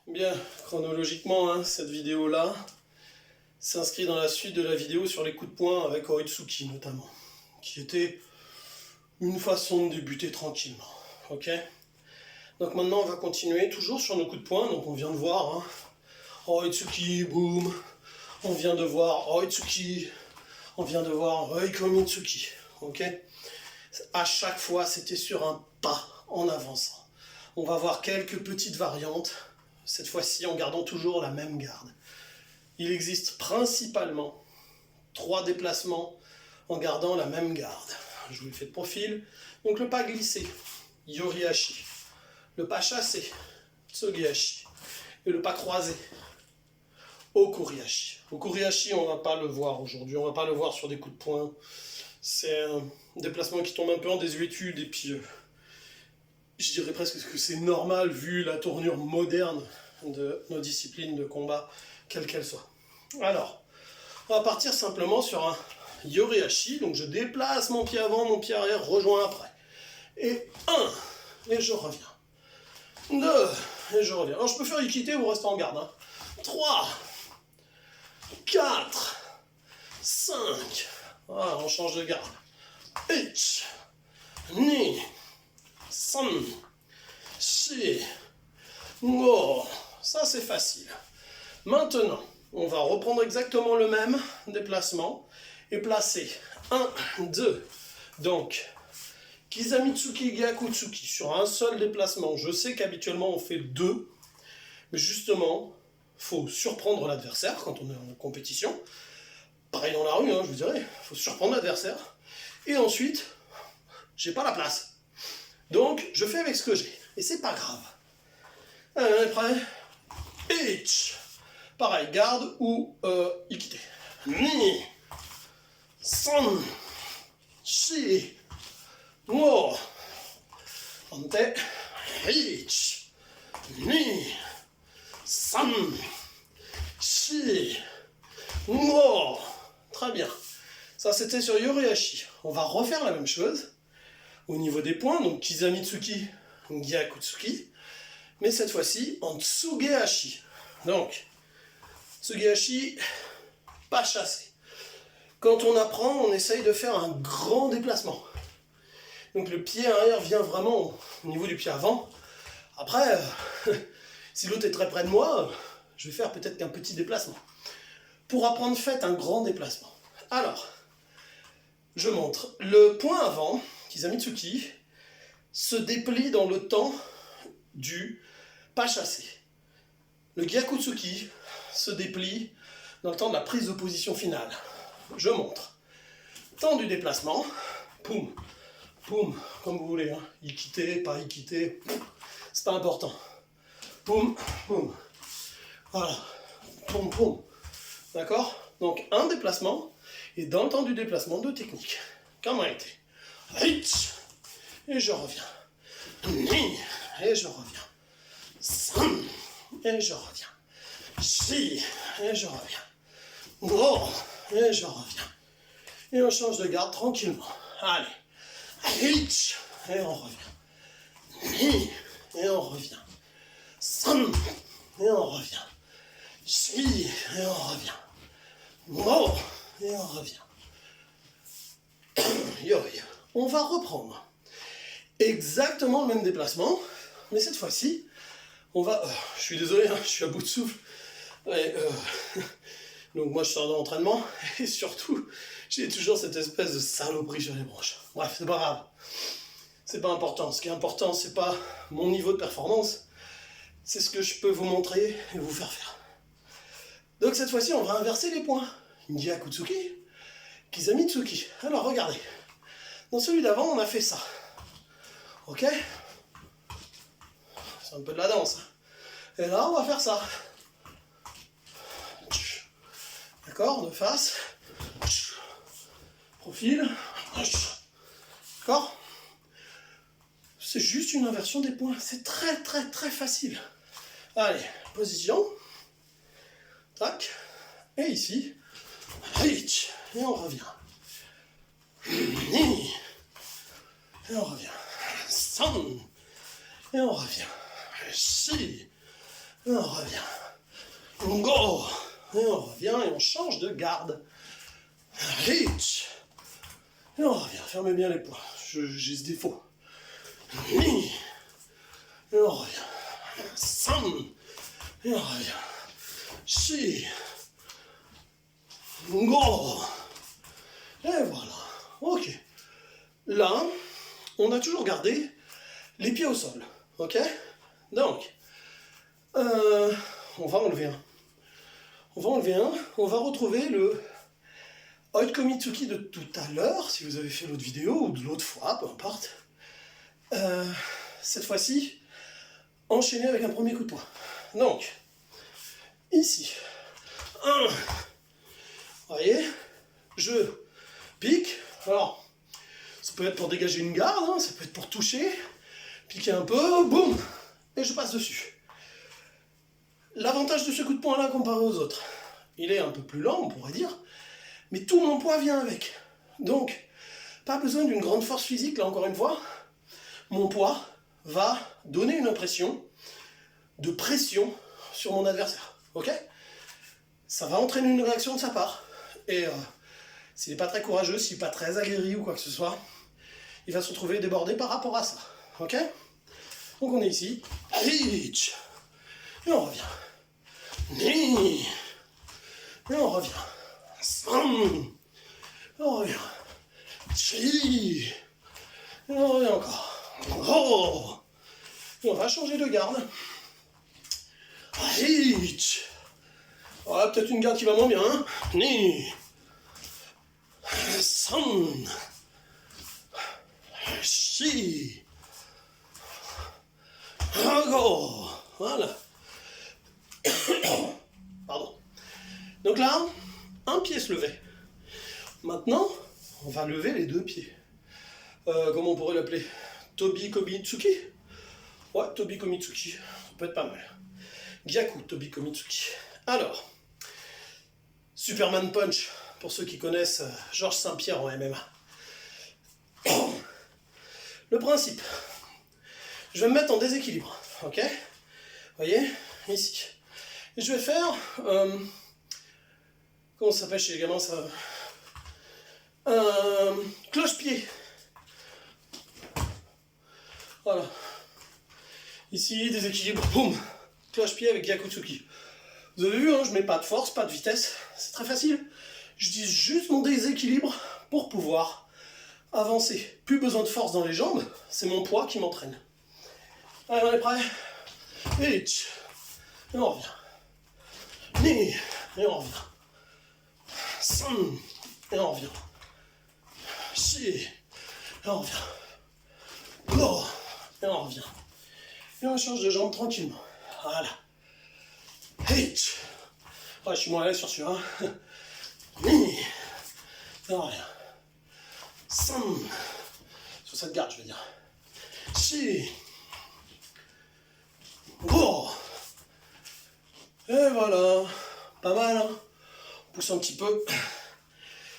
Bien, chronologiquement, cette vidéo-là s'inscrit dans la suite de la vidéo sur les coups de poing avec Oitsuki notamment, qui était une façon de débuter tranquillement. Ok. Donc maintenant on va continuer toujours sur nos coups de poing. Donc on vient de voir Oitsuki, boum. On vient de voir Oitsuki. On vient de voir Oikomitsuki. Ok. À chaque fois c'était sur un pas en avançant. On va voir quelques petites variantes. Cette fois-ci en gardant toujours la même garde. Il existe principalement 3 déplacements en gardant la même garde. Je vous le fais de profil. Donc le pas glissé, Yorihashi. Le pas chassé, Tsugihashi. Et le pas croisé, Okurihashi. Okurihashi, on ne va pas le voir aujourd'hui. On ne va pas le voir sur des coups de poing. C'est un déplacement qui tombe un peu en désuétude. Et puis, je dirais presque que c'est normal vu la tournure moderne de nos disciplines de combat, quelles qu'elles soient. Alors, on va partir simplement sur un Yorihashi. Donc je déplace mon pied avant, mon pied arrière, rejoins après. Et 1, et je reviens. 2, et je reviens. Alors je peux faire Ikité ou rester en garde. 3, 4, 5. Voilà, on change de garde. 1, 2, 3, 4, 5. Ça c'est facile. Maintenant, on va reprendre exactement le même déplacement et placer 1, 2. Donc, Kizamitsuki, Gyakutsuki sur un seul déplacement. Je sais qu'habituellement on fait 2, mais justement, il faut surprendre l'adversaire quand on est en compétition. Pareil dans la rue, je vous dirais, il faut surprendre l'adversaire. Et ensuite, j'ai pas la place. Donc, je fais avec ce que j'ai. Et c'est pas grave. Allez, on est prêt ? H. Pareil, garde ou Ikité. Ni. San. Shi. Wo. Ante. H. Ni. San. Shi. Wo. Très bien. Ça, c'était sur Yorihashi. On va refaire la même chose au niveau des points. Donc, Kizamitsuki, Gyakutsuki. Mais cette fois-ci en Tsugehashi. Donc, Tsugehashi, pas chassé. Quand on apprend, on essaye de faire un grand déplacement. Donc le pied arrière vient vraiment au niveau du pied avant. Après, si l'autre est très près de moi, je vais faire peut-être qu'un petit déplacement. Pour apprendre, faites un grand déplacement. Alors, je montre. Le point avant, Kizamitsuki, se déplie dans le temps du pas chassé. Le Gyakutsuki se déplie dans le temps de la prise de position finale. Je montre. Temps du déplacement. Poum, poum, comme vous voulez. Ikité, pas ikité, c'est pas important. Poum, poum. Voilà. Poum, poum. D'accord ? Donc un déplacement, et dans le temps du déplacement, 2 techniques. Comment était ? Et je reviens. Et je reviens. San. Et je reviens. Shi. Et je reviens. Go. Et je reviens. Et on change de garde tranquillement. Allez. Hitch. Et on revient. Ni. Et on revient. San. Et on revient. Shi. Et on revient. Go. Et on revient. Yoi. On va reprendre exactement le même déplacement, mais cette fois-ci, on va... je suis désolé, je suis à bout de souffle. Ouais, donc moi je sors de l'entraînement, et surtout, j'ai toujours cette espèce de saloperie sur les bronches. Bref, c'est pas grave. C'est pas important. Ce qui est important, c'est pas mon niveau de performance, c'est ce que je peux vous montrer et vous faire faire. Donc cette fois-ci, on va inverser les points. Gyakutsuki, Kizamitsuki. Alors regardez. Dans celui d'avant, on a fait ça. Ok ? C'est un peu de la danse. Et là, on va faire ça. D'accord ? De face. Profil. D'accord ? C'est juste une inversion des points. C'est très, très, très facile. Allez, position. Tac. Et ici. Et on revient. Et on revient. San. Et on revient. Shi. Et on revient. On go. Et on revient et on change de garde. Reach. Et on revient. Fermez bien les poings. J'ai ce défaut. Et on revient. San. Et on revient. Shi. Go. Et voilà. Ok. Là, on a toujours gardé les pieds au sol. Ok? Donc, on va enlever un. On va retrouver le Oikomitsuki de tout à l'heure, si vous avez fait l'autre vidéo, ou de l'autre fois, peu importe. Cette fois-ci, enchaîner avec un premier coup de poing. Donc, ici, 1, vous voyez, je pique. Alors, ça peut être pour dégager une garde, hein, ça peut être pour toucher, piquer un peu, boum, et je passe dessus. L'avantage de ce coup de poing-là comparé aux autres, il est un peu plus lent, on pourrait dire, mais tout mon poids vient avec. Donc, pas besoin d'une grande force physique, là encore une fois. Mon poids va donner une impression de pression sur mon adversaire. Ok? Ça va entraîner une réaction de sa part. Et s'il n'est pas très courageux, s'il n'est pas très aguerri ou quoi que ce soit, il va se retrouver débordé par rapport à ça. Ok? Donc on est ici. Reach. Et on revient. Ni. Et on revient. San. Et on revient. Chi. Et on revient encore. Oh. Et on va changer de garde. Reach. Voilà, peut-être une garde qui va moins bien. Hein? Ni. San. Chi. Go. Voilà. Pardon. Donc là, un pied se levait. Maintenant, on va lever les deux pieds. Comment on pourrait l'appeler? Tobi Komitsuki? Ouais, Tobi Komitsuki. Ça peut être pas mal. Gyaku Tobi Komitsuki. Alors, Superman Punch, pour ceux qui connaissent Georges Saint-Pierre en MMA. Le principe, je vais me mettre en déséquilibre, ok? Vous voyez, ici. Et je vais faire, comment ça s'appelle chez les gamins ça? Cloche-pied. Voilà. Ici, déséquilibre, boum. Cloche-pied avec Gyakutsuki. Vous avez vu, hein, je mets pas de force, pas de vitesse. C'est très facile. Je dis juste mon déséquilibre pour pouvoir avancer. Plus besoin de force dans les jambes, c'est mon poids qui m'entraîne. Allez, on est prêt? Hitch. Et on revient. Ni. Et on revient. San. Et on revient. Shi. Et on revient. Go. Et on revient. Et on change de jambe tranquillement. Voilà. Hitch. Ouais, je suis moins à l'aise sur celui-là. Ni. Et on revient. San. Sur cette garde, je veux dire. Shi. Go. Et voilà. Pas mal, hein? On pousse un petit peu.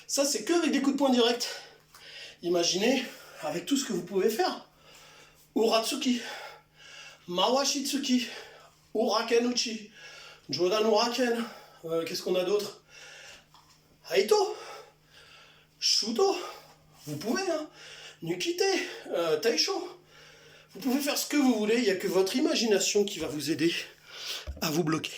Ça, c'est que avec des coups de poing directs. Imaginez avec tout ce que vous pouvez faire. Uratsuki, Mawashitsuki, Urakenuchi, Jodan Uraken, qu'est-ce qu'on a d'autre? Haito, Shuto, vous pouvez, hein? Nukite, Taisho. Vous pouvez faire ce que vous voulez, il n'y a que votre imagination qui va vous aider à vous bloquer.